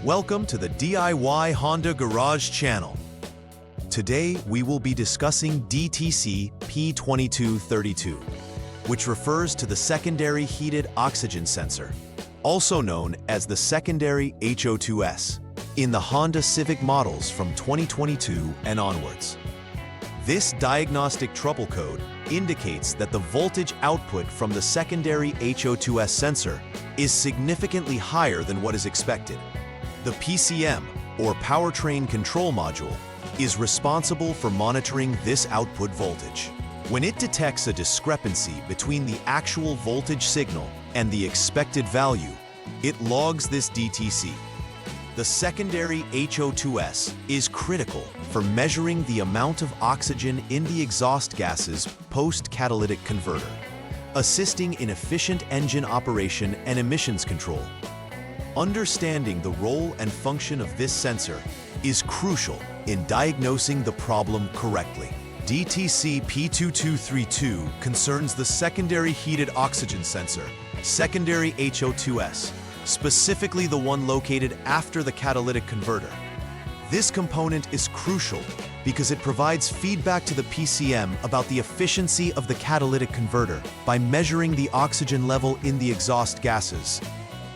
Welcome to the DIY Honda Garage channel. Today we will be discussing DTC P2232, which refers to the secondary heated oxygen sensor, also known as the secondary HO2S, in the Honda Civic models from 2022 and onwards. This diagnostic trouble code indicates that the voltage output from the secondary HO2S sensor is significantly higher than what is expected. The PCM, or Powertrain Control Module, is responsible for monitoring this output voltage. When it detects a discrepancy between the actual voltage signal and the expected value, it logs this DTC. The secondary HO2S is critical for measuring the amount of oxygen in the exhaust gases post-catalytic converter, assisting in efficient engine operation and emissions control. Understanding the role and function of this sensor is crucial in diagnosing the problem correctly. DTC P2232 concerns the secondary heated oxygen sensor, secondary HO2S, specifically the one located after the catalytic converter. This component is crucial because it provides feedback to the PCM about the efficiency of the catalytic converter by measuring the oxygen level in the exhaust gases.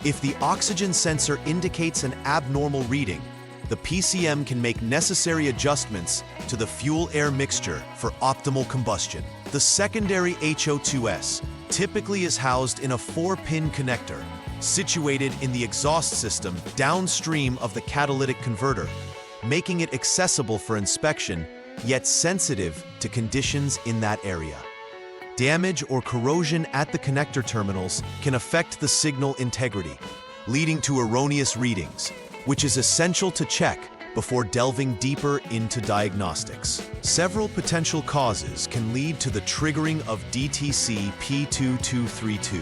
If the oxygen sensor indicates an abnormal reading, the PCM can make necessary adjustments to the fuel-air mixture for optimal combustion. The secondary HO2S typically is housed in a 4-pin connector, situated in the exhaust system downstream of the catalytic converter, making it accessible for inspection, yet sensitive to conditions in that area. Damage or corrosion at the connector terminals can affect the signal integrity, leading to erroneous readings, which is essential to check before delving deeper into diagnostics. Several potential causes can lead to the triggering of DTC P2232.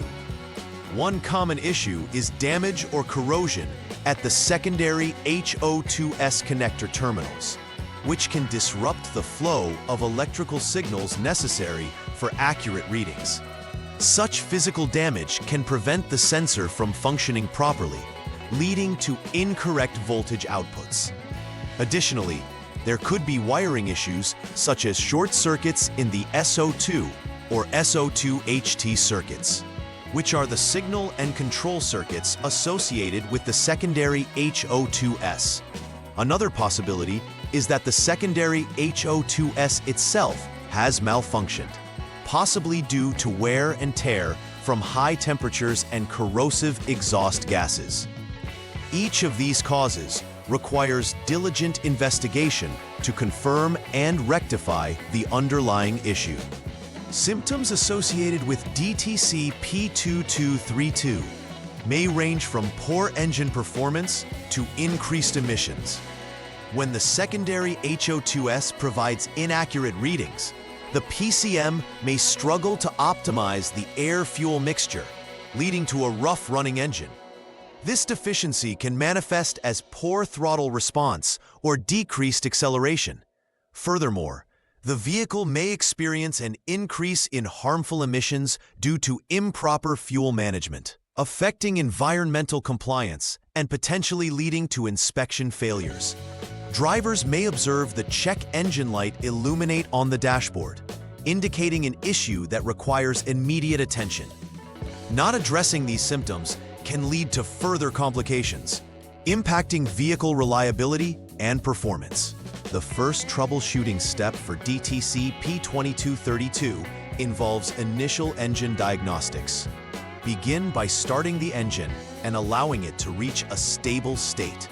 One common issue is damage or corrosion at the secondary HO2S connector terminals, which can disrupt the flow of electrical signals necessary for accurate readings. Such physical damage can prevent the sensor from functioning properly, leading to incorrect voltage outputs. Additionally, there could be wiring issues such as short circuits in the SO2 or SO2HT circuits, which are the signal and control circuits associated with the secondary HO2S. Another possibility is that the secondary HO2S itself has malfunctioned, possibly due to wear and tear from high temperatures and corrosive exhaust gases. Each of these causes requires diligent investigation to confirm and rectify the underlying issue. Symptoms associated with DTC P2232 may range from poor engine performance to increased emissions. When the secondary HO2S provides inaccurate readings, the PCM may struggle to optimize the air-fuel mixture, leading to a rough-running engine. This deficiency can manifest as poor throttle response or decreased acceleration. Furthermore, the vehicle may experience an increase in harmful emissions due to improper fuel management, affecting environmental compliance and potentially leading to inspection failures. Drivers may observe the check engine light illuminate on the dashboard, indicating an issue that requires immediate attention. Not addressing these symptoms can lead to further complications, impacting vehicle reliability and performance. The first troubleshooting step for DTC P2232 involves initial engine diagnostics. Begin by starting the engine and allowing it to reach a stable state.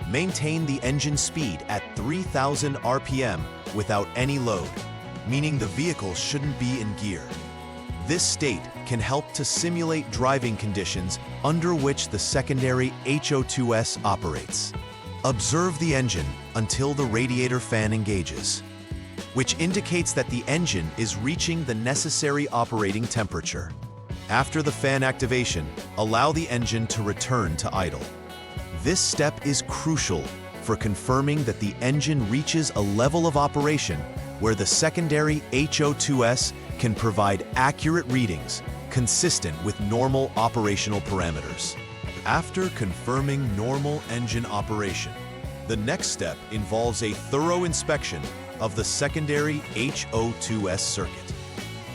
Maintain the engine speed at 3,000 RPM without any load, meaning the vehicle shouldn't be in gear. This state can help to simulate driving conditions under which the secondary HO2S operates. Observe the engine until the radiator fan engages, which indicates that the engine is reaching the necessary operating temperature. After the fan activation, allow the engine to return to idle. This step is crucial for confirming that the engine reaches a level of operation where the secondary HO2S can provide accurate readings consistent with normal operational parameters. After confirming normal engine operation, the next step involves a thorough inspection of the secondary HO2S circuit.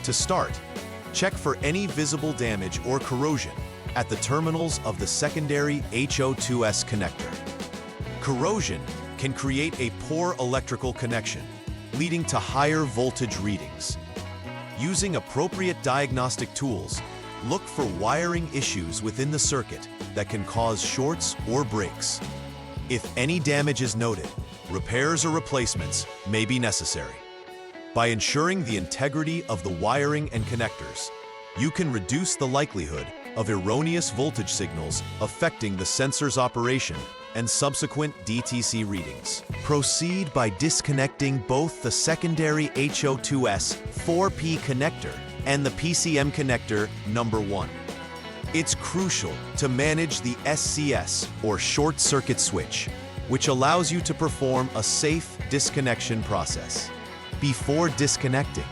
To start, check for any visible damage or corrosion at the terminals of the secondary HO2S connector. Corrosion can create a poor electrical connection, leading to higher voltage readings. Using appropriate diagnostic tools, look for wiring issues within the circuit that can cause shorts or breaks. If any damage is noted, repairs or replacements may be necessary. By ensuring the integrity of the wiring and connectors, you can reduce the likelihood of erroneous voltage signals affecting the sensor's operation and subsequent DTC readings. Proceed by disconnecting both the secondary HO2S 4P connector and the PCM connector number 1. It's crucial to manage the SCS, or short circuit switch, which allows you to perform a safe disconnection process. Before disconnecting,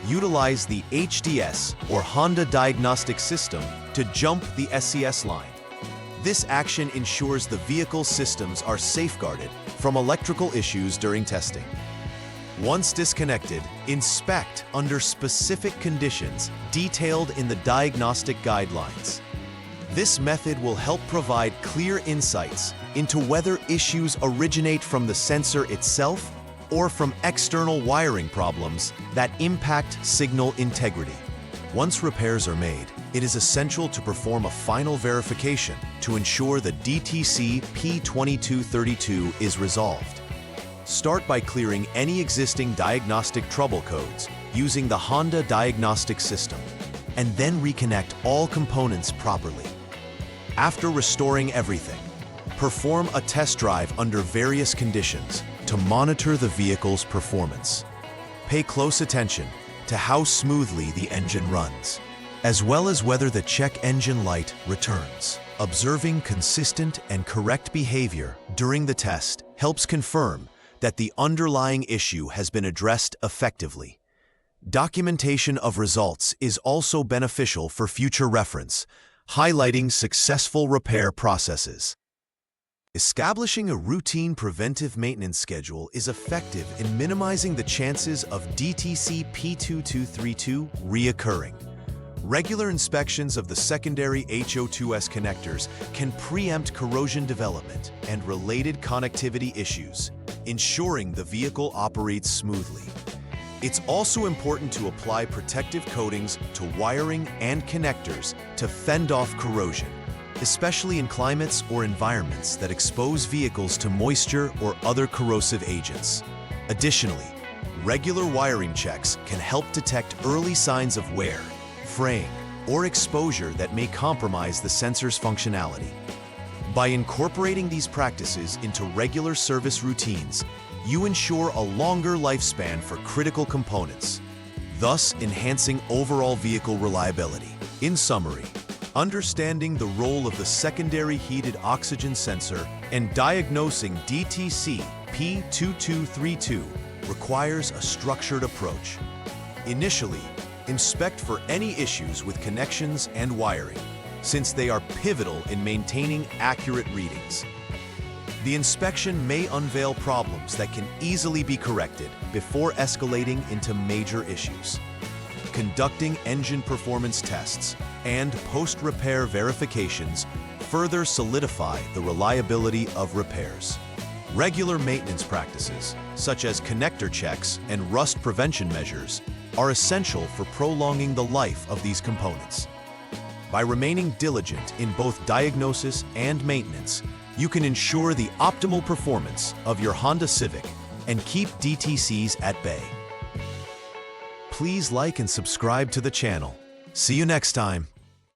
utilize the HDS, or Honda Diagnostic System, to jump the SCS line. This action ensures the vehicle's systems are safeguarded from electrical issues during testing. Once disconnected, inspect under specific conditions detailed in the diagnostic guidelines. This method will help provide clear insights into whether issues originate from the sensor itself or from external wiring problems that impact signal integrity. Once repairs are made, it is essential to perform a final verification to ensure the DTC P2232 is resolved. Start by clearing any existing diagnostic trouble codes using the Honda Diagnostic System, and then reconnect all components properly. After restoring everything, perform a test drive under various conditions to monitor the vehicle's performance. Pay close attention to how smoothly the engine runs, as well as whether the check engine light returns. Observing consistent and correct behavior during the test helps confirm that the underlying issue has been addressed effectively. Documentation of results is also beneficial for future reference, highlighting successful repair processes. Establishing a routine preventive maintenance schedule is effective in minimizing the chances of DTC P2232 reoccurring. Regular inspections of the secondary HO2S connectors can preempt corrosion development and related connectivity issues, ensuring the vehicle operates smoothly. It's also important to apply protective coatings to wiring and connectors to fend off corrosion, especially in climates or environments that expose vehicles to moisture or other corrosive agents. Additionally, regular wiring checks can help detect early signs of wear, fraying, or exposure that may compromise the sensor's functionality. By incorporating these practices into regular service routines, you ensure a longer lifespan for critical components, thus enhancing overall vehicle reliability. In summary, understanding the role of the secondary heated oxygen sensor and diagnosing DTC P2232 requires a structured approach. Initially, inspect for any issues with connections and wiring, since they are pivotal in maintaining accurate readings. The inspection may unveil problems that can easily be corrected before escalating into major issues. Conducting engine performance tests and post-repair verifications further solidify the reliability of repairs. Regular maintenance practices, such as connector checks and rust prevention measures, are essential for prolonging the life of these components. By remaining diligent in both diagnosis and maintenance, you can ensure the optimal performance of your Honda Civic and keep DTCs at bay. Please like and subscribe to the channel. See you next time.